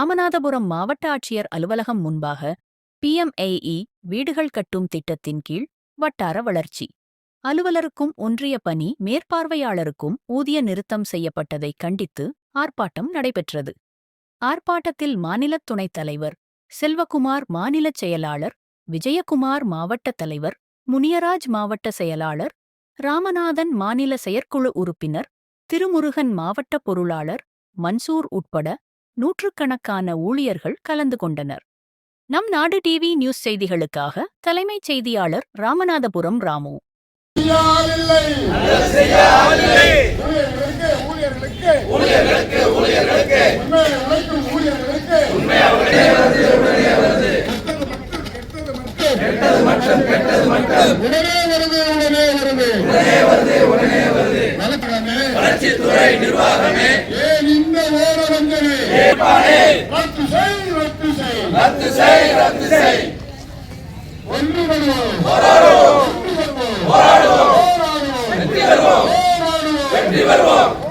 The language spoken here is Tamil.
ராமநாதபுரம் மாவட்ட ஆட்சியர் அலுவலகம் முன்பாக PMAE வீடுகள் கட்டும் திட்டத்தின் கீழ் வட்டார வளர்ச்சி அலுவலருக்கும் ஒன்றிய பணி மேற்பார்வையாளருக்கும் ஊதிய நிறுத்தம் செய்யப்பட்டதை கண்டித்து ஆர்ப்பாட்டம் நடைபெற்றது. ஆர்ப்பாட்டத்தில் மாநில துணைத் தலைவர் செல்வகுமார், மாநில செயலாளர் விஜயகுமார், மாவட்ட தலைவர் முனியராஜ், மாவட்ட செயலாளர் ராமநாதன், மாநில செயற்குழு உறுப்பினர் திருமுருகன், மாவட்ட பொருளாளர் மன்சூர் உட்பட நூற்றுக்கணக்கான ஊழியர்கள் கலந்து கொண்டனர். நம் நாடு டிவி நியூஸ் செய்திகளுக்காக தலைமைச் செய்தியாளர் ராமநாதபுரம் ராமு. வளர்ச்சித்துறை நிர்வாகமே ரத்து செய் போராடுவோம் வெற்றி பெறுவோம்.